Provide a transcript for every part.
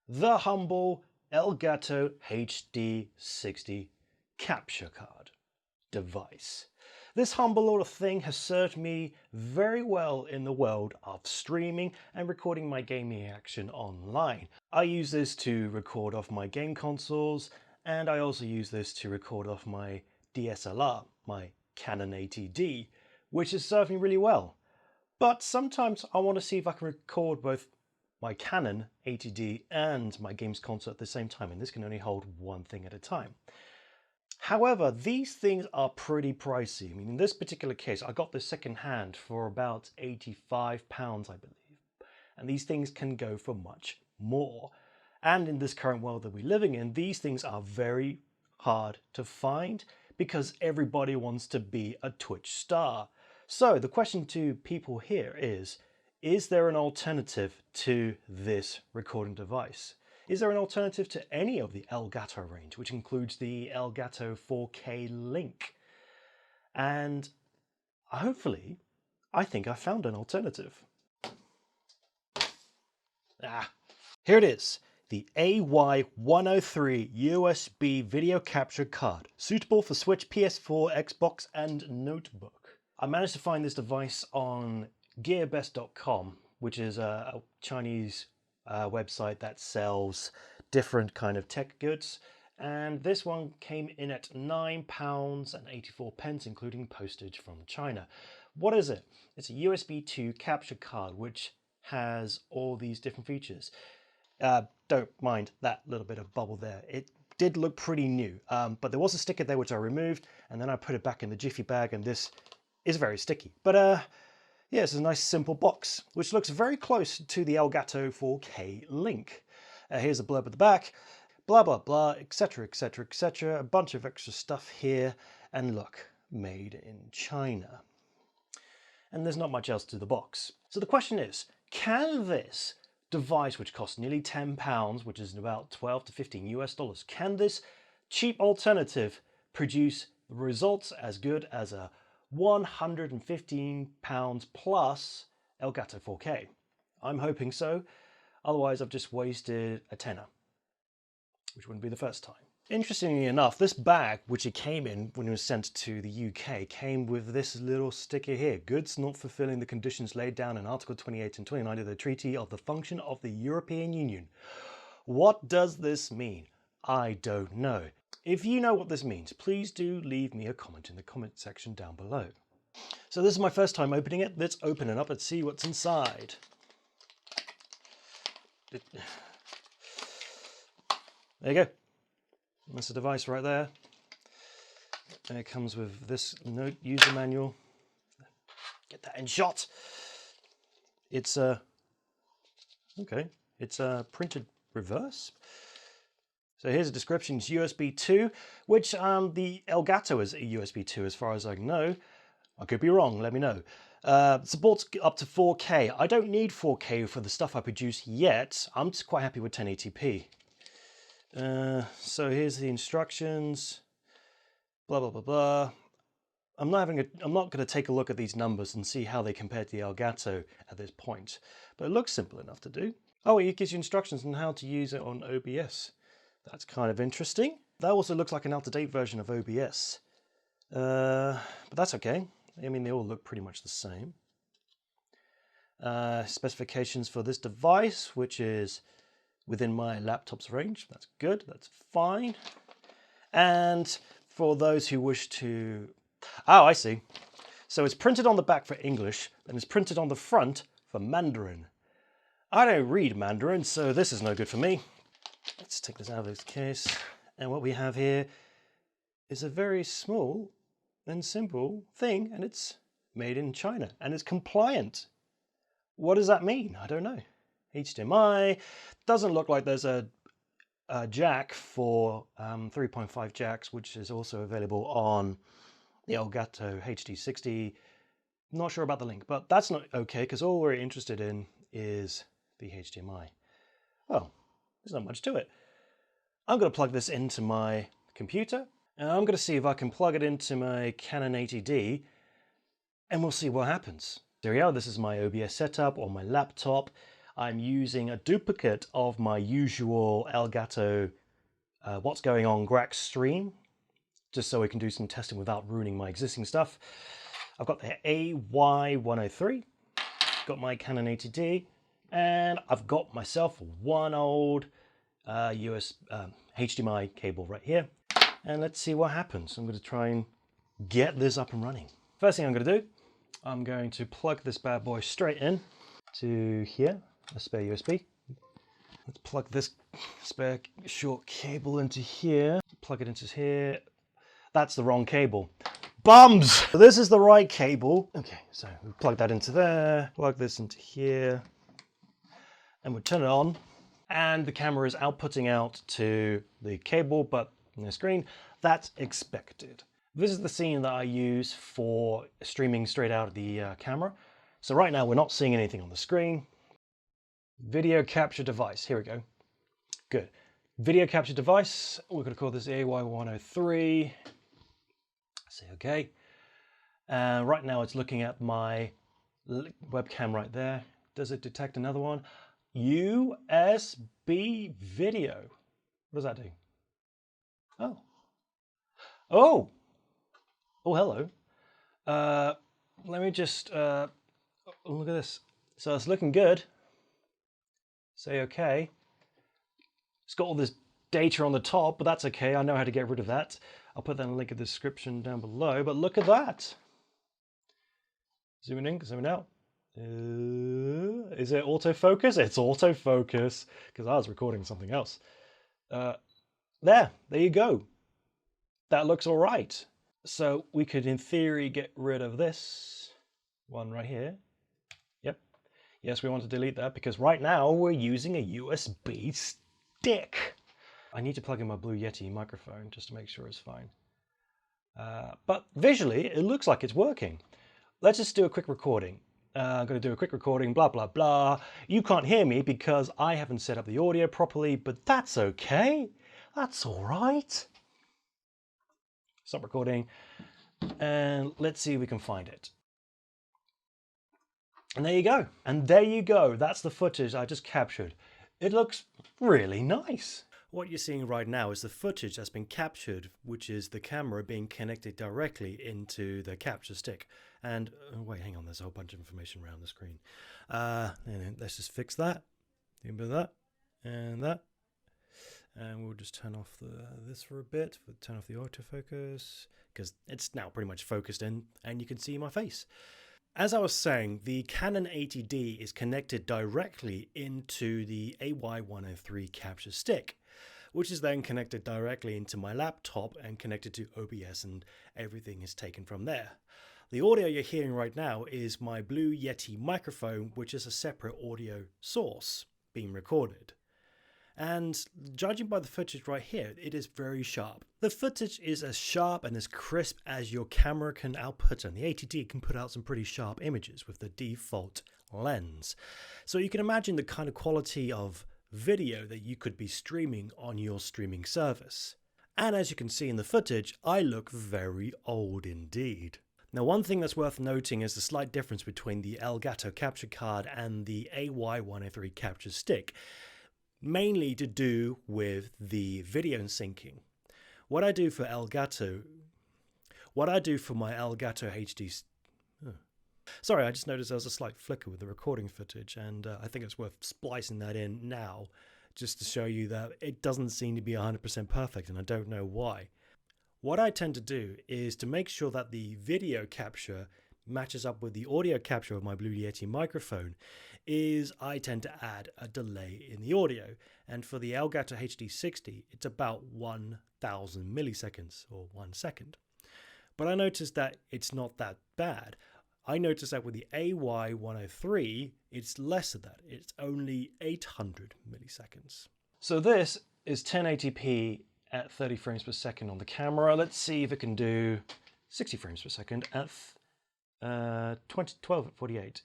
the humble Elgato HD60 capture card device. This humble little thing has served me very well in the world of streaming and recording my gaming action online. I use this to record off my game consoles, and I also use this to record off my DSLR, my Canon 80D, which has served me really well. But sometimes I want to see if I can record both my Canon 80D and my games console at the same time, and this can only hold one thing at a time. However, these things are pretty pricey. I mean, in this particular case, I got this second-hand for about £85, I believe. And these things can go for much more. And in this current world that we're living in, these things are very hard to find because everybody wants to be a Twitch star. So the question to people here is there an alternative to this recording device? Is there an alternative to any of the Elgato range, which includes the Elgato 4K Link? And hopefully, I think I found an alternative. Here it is, the AY-103 USB video capture card, suitable for Switch, PS4, Xbox, and notebook. I managed to find this device on gearbest.com, which is a Chinese website that sells different kind of tech goods, and this one came in at £9.84, including postage from China. What is it? It's a USB 2 capture card which has all these different features. Don't mind that little bit of bubble there. It did look pretty new, but there was a sticker there which I removed, and then I put it back in the jiffy bag, and this is very sticky. But yeah, it's a nice simple box, which looks very close to the Elgato 4K Link. Here's a blurb at the back, blah, blah, blah, etc., etc., etc. A bunch of extra stuff here, and look, made in China. And there's not much else to the box. So the question is, can this device, which costs nearly £10, which is about 12 to 15 US dollars, can this cheap alternative produce results as good as a £115 plus Elgato 4K? I'm hoping so. Otherwise, I've just wasted a tenner, which wouldn't be the first time. Interestingly enough, this bag, which it came in when it was sent to the UK, came with this little sticker here: goods not fulfilling the conditions laid down in Article 28 and 29 of the Treaty of the Function of the European Union. What does this mean? I don't know. If you know what this means, please do leave me a comment in the comment section down below. So this is my first time opening it. Let's open it up and see what's inside. There you go. That's the device right there. And it comes with this note user manual. Get that in shot. It's okay. It's a printed reverse. So here's a description. It's USB 2, which the Elgato is a USB 2 as far as I know. I could be wrong, let me know. Supports up to 4K. I don't need 4K for the stuff I produce yet. I'm just quite happy with 1080p. So here's the instructions. Blah, blah, blah, blah. I'm not going to take a look at these numbers and see how they compare to the Elgato at this point. But it looks simple enough to do. Oh, it gives you instructions on how to use it on OBS. That's kind of interesting. That also looks like an out-of-date version of OBS. But that's okay. I mean, they all look pretty much the same. Specifications for this device, which is within my laptop's range. That's good, that's fine. And for those who wish to... Oh, I see. So it's printed on the back for English, and it's printed on the front for Mandarin. I don't read Mandarin, so this is no good for me. Let's take this out of this case. And what we have here is a very small and simple thing, and it's made in China, and it's compliant. What does that mean? I don't know. HDMI. Doesn't look like there's a jack for 3.5 jacks, which is also available on the Elgato HD60. Not sure about the link, but that's not okay, because all we're interested in is the HDMI. Oh, there's not much to it. I'm going to plug this into my computer, and I'm going to see if I can plug it into my Canon 80D, and we'll see what happens. There we are. This is my OBS setup on my laptop. I'm using a duplicate of my usual Elgato What's Going On Grax stream, just so we can do some testing without ruining my existing stuff. I've got the AY-103, got my Canon 80D, and I've got myself one old HDMI cable right here. And let's see what happens. I'm going to try and get this up and running. First thing I'm going to do, I'm going to plug this bad boy straight in to here, a spare USB. Let's plug this spare short cable into here, plug it into here. That's the wrong cable. Bums! So this is the right cable. Okay, so we plug that into there, plug this into here, and we'll turn it on. And the camera is outputting out to the cable, but on the screen, that's expected. This is the scene that I use for streaming straight out of the camera. So right now we're not seeing anything on the screen. Video capture device, here we go. Good. Video capture device, we're going to call this AY-103. Say okay. And right now it's looking at my webcam right there. Does it detect another one? USB video. What does that do? Oh. Oh! Oh, hello. Let me just look at this. So it's looking good. Say okay. It's got all this data on the top, but that's okay. I know how to get rid of that. I'll put that in the link in the description down below, but look at that. Zooming in, zooming out. Is it autofocus? It's autofocus, because I was recording something else. There you go. That looks all right. So we could, in theory, get rid of this one right here. Yep. Yes, we want to delete that because right now we're using a USB stick. I need to plug in my Blue Yeti microphone just to make sure it's fine. But visually, it looks like it's working. Let's just do a quick recording. I'm going to do a quick recording, blah, blah, blah. You can't hear me because I haven't set up the audio properly, but that's okay. That's all right. Stop recording, and let's see if we can find it. And there you go. And there you go. That's the footage I just captured. It looks really nice. What you're seeing right now is the footage that's been captured, which is the camera being connected directly into the capture stick. And wait, hang on, there's a whole bunch of information around the screen. Let's just fix that. A bit of that and that. And we'll just turn off this for a bit. We'll turn off the autofocus because it's now pretty much focused in and you can see my face. As I was saying, the Canon 80D is connected directly into the AY-103 capture stick, which is then connected directly into my laptop and connected to OBS, and everything is taken from there. The audio you're hearing right now is my Blue Yeti microphone, which is a separate audio source being recorded. And judging by the footage right here, it is very sharp. The footage is as sharp and as crisp as your camera can output, and the 80D can put out some pretty sharp images with the default lens. So you can imagine the kind of quality of video that you could be streaming on your streaming service. And as you can see in the footage, I look very old indeed. Now, one thing that's worth noting is the slight difference between the Elgato capture card and the AY-103 capture stick. Mainly to do with the video syncing. What I do for my Elgato HD... Sorry, I just noticed there was a slight flicker with the recording footage, and I think it's worth splicing that in now, just to show you that it doesn't seem to be 100% perfect, and I don't know why. What I tend to do is to make sure that the video capture matches up with the audio capture of my Blue Yeti microphone, is I tend to add a delay in the audio. And for the Elgato HD60, it's about 1000 milliseconds or 1 second. But I noticed that it's not that bad. I noticed that with the AY-103, it's less than that. It's only 800 milliseconds. So this is 1080p at 30 frames per second on the camera. Let's see if it can do 60 frames per second at 12 at 48.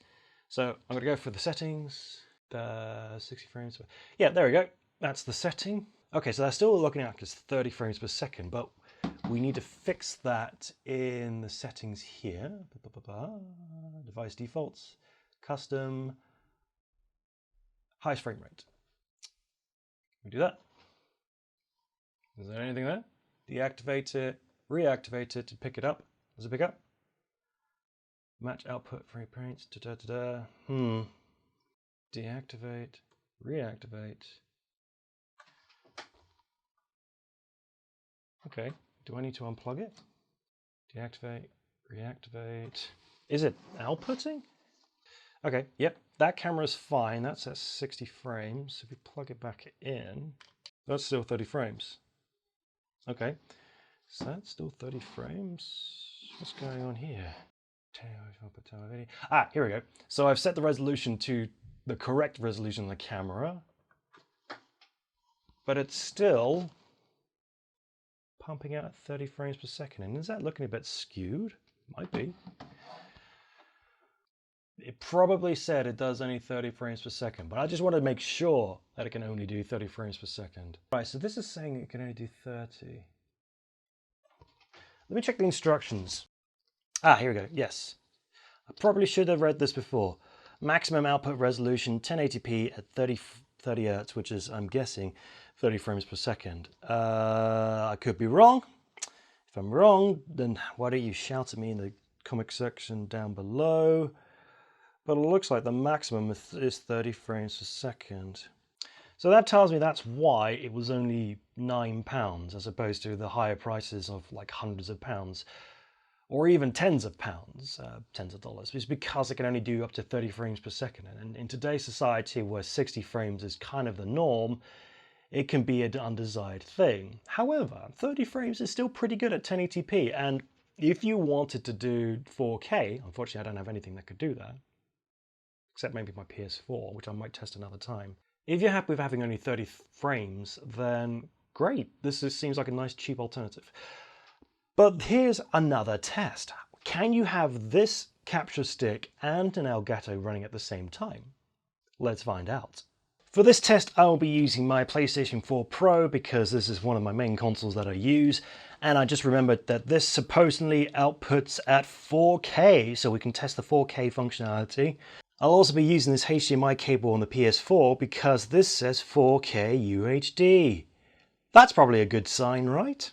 So I'm going to go for the settings, 60 frames. Yeah, there we go. That's the setting. Okay, so that's still looking at as 30 frames per second, but we need to fix that in the settings here. Device defaults, custom, highest frame rate. We do that. Is there anything there? Deactivate it, reactivate it to pick it up. Does it pick up? Match output frame rates. Deactivate, reactivate. Okay, do I need to unplug it? Deactivate, reactivate. Is it outputting? Okay, yep, that camera's fine. That's at 60 frames. If we plug it back in, that's still 30 frames. Okay, so that's still 30 frames. What's going on here? Ah, here we go. So I've set the resolution to the correct resolution on the camera, but it's still pumping out at 30 frames per second. And is that looking a bit skewed? Might be. It probably said it does only 30 frames per second, but I just want to make sure that it can only do 30 frames per second. Right, so this is saying it can only do 30. Let me check the instructions. Ah, here we go. Yes. I probably should have read this before. Maximum output resolution 1080p at 30 Hz, which is, I'm guessing, 30 frames per second. I could be wrong. If I'm wrong, then why don't you shout at me in the comment section down below. But it looks like the maximum is 30 frames per second. So that tells me that's why it was only £9 as opposed to the higher prices of like hundreds of pounds or even tens of pounds, tens of dollars. It's because it can only do up to 30 frames per second. And in today's society where 60 frames is kind of the norm, it can be an undesired thing. However, 30 frames is still pretty good at 1080p. And if you wanted to do 4K, unfortunately I don't have anything that could do that, except maybe my PS4, which I might test another time. If you're happy with having only 30 frames, then great. This seems like a nice cheap alternative. But here's another test. Can you have this capture stick and an Elgato running at the same time? Let's find out. For this test, I will be using my PlayStation 4 Pro because this is one of my main consoles that I use. And I just remembered that this supposedly outputs at 4K, so we can test the 4K functionality. I'll also be using this HDMI cable on the PS4 because this says 4K UHD. That's probably a good sign, right?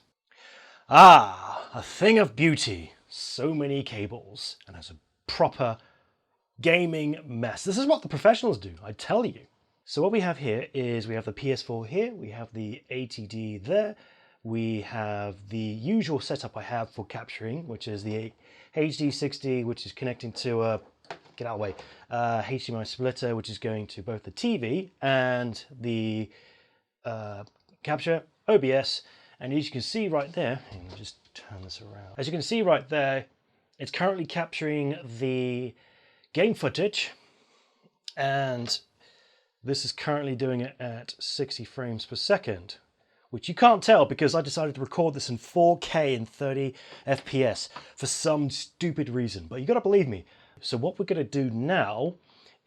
Ah, a thing of beauty. So many cables, and it's a proper gaming mess. This is what the professionals do, I tell you. So what we have here is we have the PS4 here, we have the ATD there, we have the usual setup I have for capturing, which is the HD60, which is connecting to a get out of the way, HDMI splitter, which is going to both the TV and the capture, OBS, and as you can see right there, let me just turn this around. As you can see right there, it's currently capturing the game footage, and this is currently doing it at 60 frames per second, which you can't tell because I decided to record this in 4K and 30 FPS for some stupid reason, but you gotta believe me. So what we're going to do now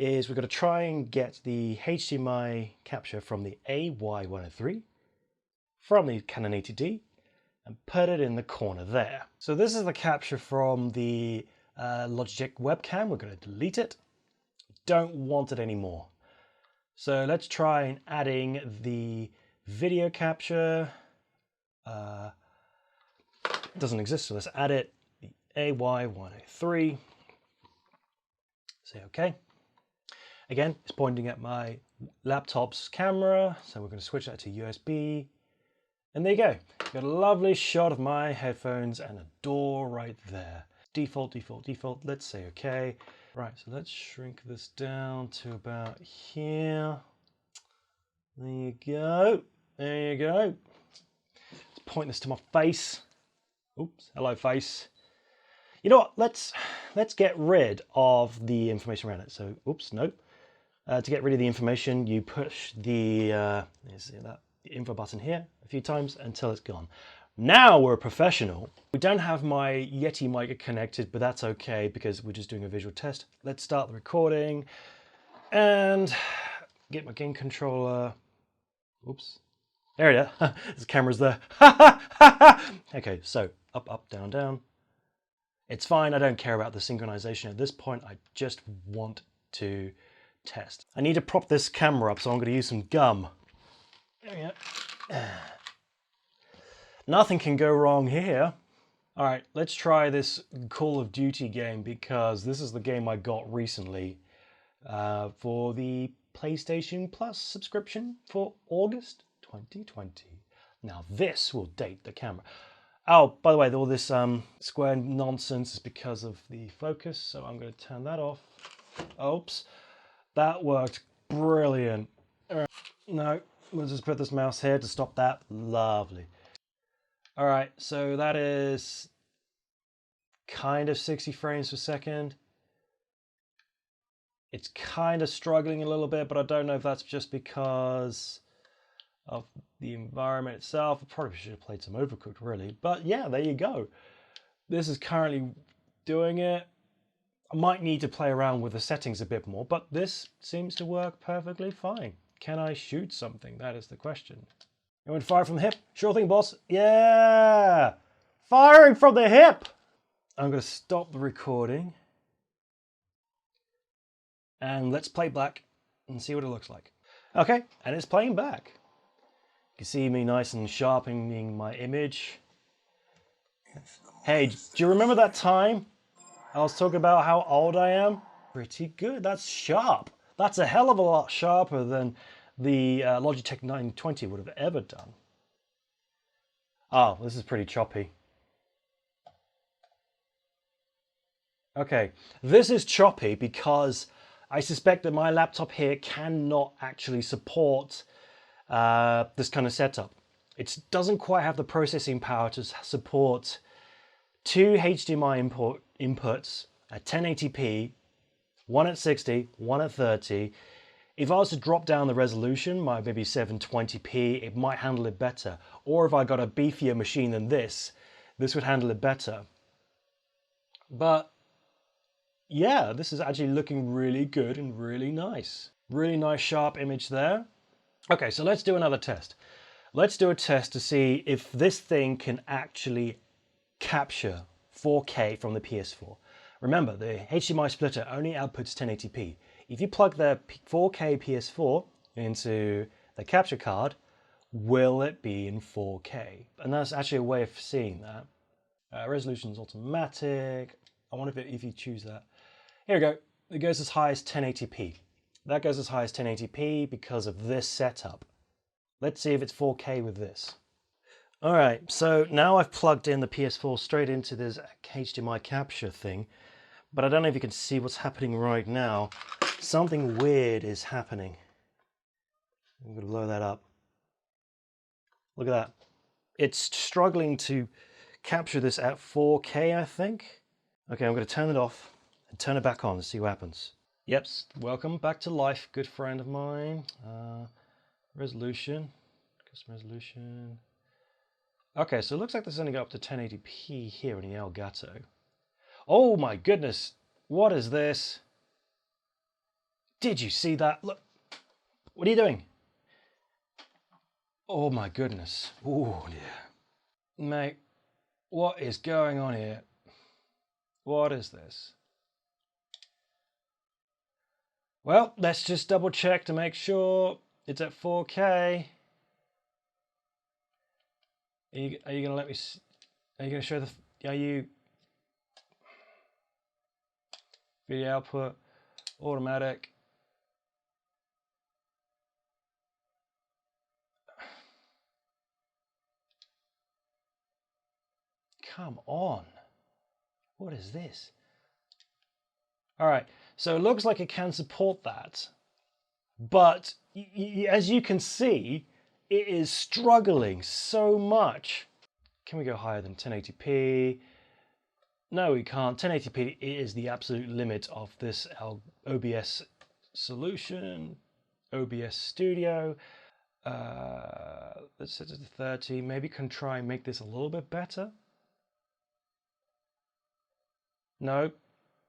is we're going to try and get the HDMI capture from the AY-103, from the Canon ATD, and put it in the corner there. So this is the capture from the Logitech webcam. We're going to delete it. Don't want it anymore. So let's try and adding the video capture. It doesn't exist, so let's add it. The AY-103. Say OK. Again, it's pointing at my laptop's camera, so we're going to switch that to USB. And there you go. Got a lovely shot of my headphones and a door right there. Default, default, default. Let's say OK. Right, so let's shrink this down to about here. There you go. There you go. Let's point this to my face. Oops, hello face. You know what, let's get rid of the information around it. So, oops, nope. To get rid of the information, you push the info button here a few times until it's gone. Now we're a professional. We don't have my Yeti mic connected, but that's okay because we're just doing a visual test. Let's start the recording and get my game controller. Oops. There it is. The camera's there. Okay, so up, up, down, down. It's fine, I don't care about the synchronization at this point. I just want to test. I need to prop this camera up, so I'm going to use some gum. There we go. Nothing can go wrong here. All right, let's try this Call of Duty game, because this is the game I got recently for the PlayStation Plus subscription for August 2020. Now this will date the camera. Oh, by the way, all this square nonsense is because of the focus, so I'm going to turn that off. Oops, that worked brilliant. All right. No, we'll just put this mouse here to stop that. Lovely. All right, so that is kind of 60 frames per second. It's kind of struggling a little bit, but I don't know if that's just because of the environment itself. I probably should have played some Overcooked, really. But yeah, there you go. This is currently doing it. I might need to play around with the settings a bit more, but this seems to work perfectly fine. Can I shoot something? That is the question. You want to fire from the hip? Sure thing, boss. Yeah! Firing from the hip! I'm going to stop the recording. And let's play back and see what it looks like. Okay, and it's playing back. You can see me nice and sharpening my image. Hey, do you remember that time I was talking about how old I am? Pretty good, that's sharp. That's a hell of a lot sharper than the Logitech 920 would have ever done. Oh, this is pretty choppy. Okay, this is choppy because I suspect that my laptop here cannot actually support this kind of setup. It doesn't quite have the processing power to support two HDMI inputs at 1080p, one at 60, one at 30. If I was to drop down the resolution, maybe 720p, it might handle it better. Or if I got a beefier machine than this would handle it better. But yeah, this is actually looking really good and really nice. Really nice sharp image there. Okay, so let's do another test. Let's do a test to see if this thing can actually capture 4K from the PS4. Remember, the HDMI splitter only outputs 1080p. If you plug the 4K PS4 into the capture card, will it be in 4K? And that's actually a way of seeing that. Resolution is automatic. I wonder if you choose that. Here we go. It goes as high as 1080p. That goes as high as 1080p because of this setup. Let's see if it's 4K with this. All right, so now I've plugged in the PS4 straight into this HDMI capture thing, but I don't know if you can see what's happening right now. Something weird is happening. I'm gonna blow that up. Look at that. It's struggling to capture this at 4K, I think. Okay, I'm gonna turn it off and turn it back on and see what happens. Yep, welcome back to life, good friend of mine. Resolution, custom resolution. Okay, so it looks like this only got up to 1080p here in the Elgato. Oh my goodness, what is this? Did you see that? Look, what are you doing? Oh my goodness. Oh dear. Mate, what is going on here? What is this? Well, let's just double check to make sure it's at 4K. Are you going to let me, are you going to show the, are you, video output, automatic. Come on. What is this? All right, so it looks like it can support that, but as you can see, it is struggling so much. Can we go higher than 1080p? No, we can't. 1080p is the absolute limit of this OBS solution, OBS Studio. Let's set it to 30. Maybe can try and make this a little bit better. Nope,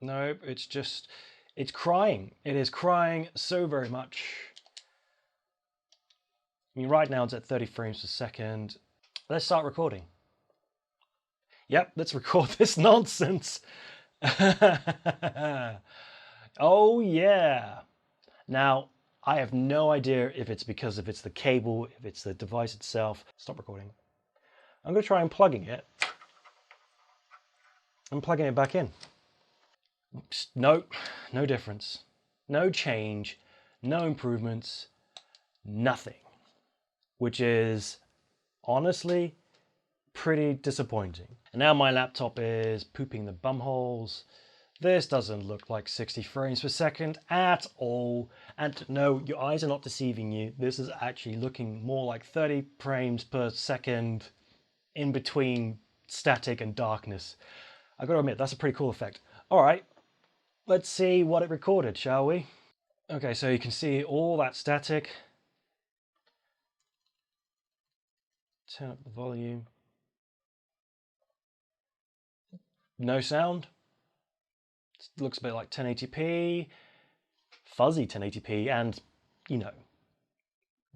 nope, it's just, it's crying. It is crying so very much. I mean, right now it's at 30 frames per second. Let's start recording. Yep, let's record this nonsense. Oh yeah. Now, I have no idea if it's because if it's the cable, if it's the device itself. Stop recording. I'm going to try unplugging it and plugging it back in. Nope, no difference, no change, no improvements, nothing, which is honestly pretty disappointing. And now my laptop is pooping the bum holes. This doesn't look like 60 frames per second at all. And no, your eyes are not deceiving you. This is actually looking more like 30 frames per second in between static and darkness. I've got to admit, that's a pretty cool effect. All right, let's see what it recorded, shall we? Okay, so you can see all that static. Turn up the volume. No sound. It looks a bit like 1080p, fuzzy 1080p, and, you know,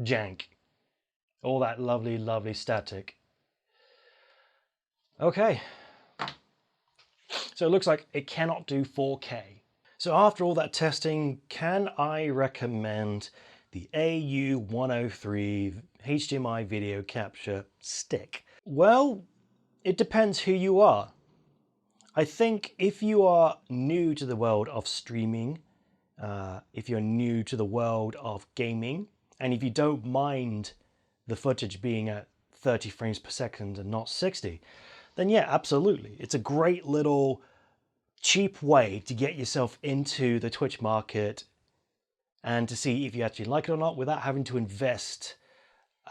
jank. All that lovely, lovely static. Okay. So it looks like it cannot do 4K. So after all that testing, can I recommend the AY-103 HDMI video capture stick? Well, it depends who you are. I think if you are new to the world of streaming, if you're new to the world of gaming, and if you don't mind the footage being at 30 frames per second and not 60, then yeah, absolutely. It's a great little cheap way to get yourself into the Twitch market and to see if you actually like it or not without having to invest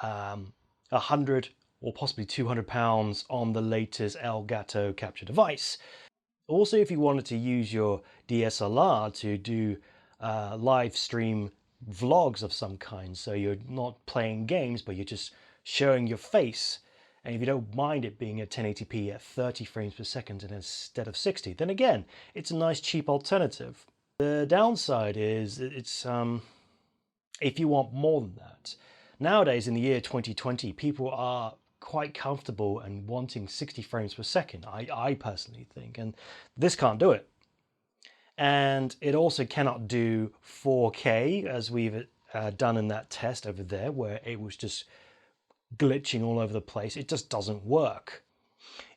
100 or possibly 200 pounds on the latest Elgato capture device. Also, if you wanted to use your DSLR to do live stream vlogs of some kind, so you're not playing games, but you're just showing your face, and if you don't mind it being at 1080p at 30 frames per second instead of 60, then again, it's a nice cheap alternative. The downside is it's if you want more than that. Nowadays, in the year 2020, people are quite comfortable and wanting 60 frames per second, I personally think, and this can't do it. And it also cannot do 4K, as we've done in that test over there, where it was just glitching all over the place. It just doesn't work.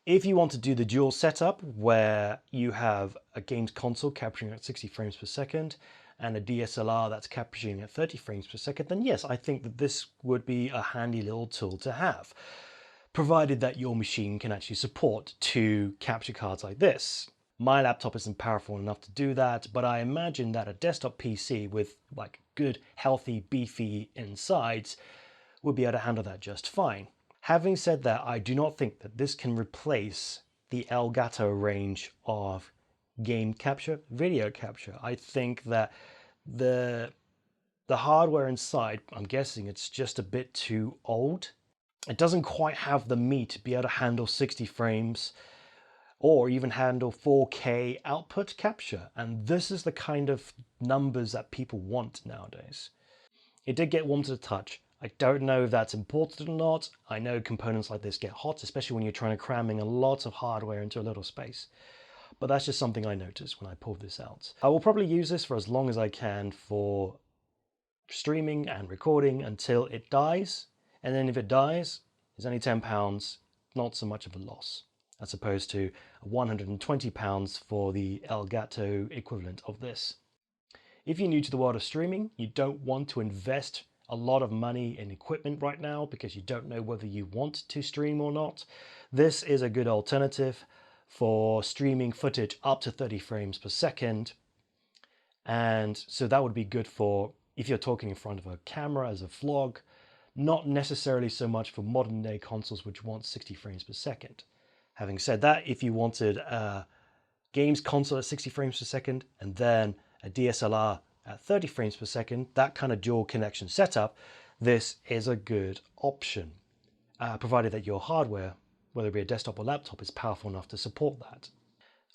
If you want to do the dual setup, where you have a games console capturing at 60 frames per second, and a DSLR that's capturing at 30 frames per second, then yes, I think that this would be a handy little tool to have, provided that your machine can actually support 2 capture cards like this. My laptop isn't powerful enough to do that, but I imagine that a desktop PC with like good, healthy, beefy insides would be able to handle that just fine. Having said that, I do not think that this can replace the Elgato range of game capture, video capture. I think that the hardware inside, I'm guessing it's just a bit too old. It doesn't quite have the meat to be able to handle 60 frames or even handle 4K output capture. And this is the kind of numbers that people want nowadays. It did get warm to the touch. I don't know if that's important or not. I know components like this get hot, especially when you're trying to cramming a lot of hardware into a little space. But that's just something I noticed when I pulled this out. I will probably use this for as long as I can for streaming and recording until it dies. And then if it dies, it's only £10, not so much of a loss, as opposed to £120 for the Elgato equivalent of this. If you're new to the world of streaming, you don't want to invest a lot of money in equipment right now because you don't know whether you want to stream or not, this is a good alternative for streaming footage up to 30 frames per second. And so that would be good for if you're talking in front of a camera as a vlog, not necessarily so much for modern day consoles which want 60 frames per second. Having said that, if you wanted a games console at 60 frames per second and then a DSLR at 30 frames per second, that kind of dual connection setup, this is a good option, provided that your hardware, whether it be a desktop or laptop, is powerful enough to support that.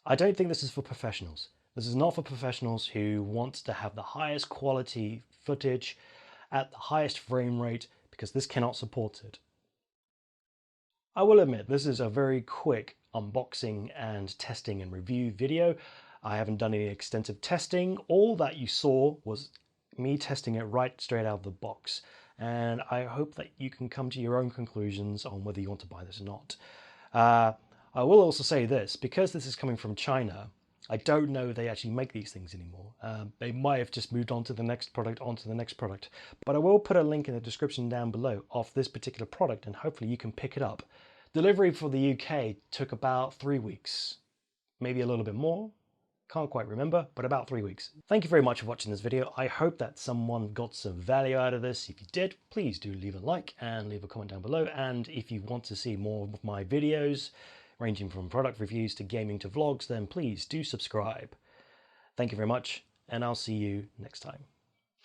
I don't think this is for professionals. This is not for professionals who want to have the highest quality footage at the highest frame rate, because this cannot support it. I will admit, this is a very quick unboxing and testing and review video. I haven't done any extensive testing. All that you saw was me testing it right straight out of the box. And I hope that you can come to your own conclusions on whether you want to buy this or not. I will also say this, because this is coming from China, I don't know if they actually make these things anymore. They might have just moved on to the next product, But I will put a link in the description down below of this particular product, and hopefully you can pick it up. Delivery for the UK took about 3 weeks, maybe a little bit more. Can't quite remember, but about 3 weeks. Thank you very much for watching this video. I hope that someone got some value out of this. If you did, please do leave a like and leave a comment down below. And if you want to see more of my videos, ranging from product reviews to gaming to vlogs, then please do subscribe. Thank you very much, and I'll see you next time.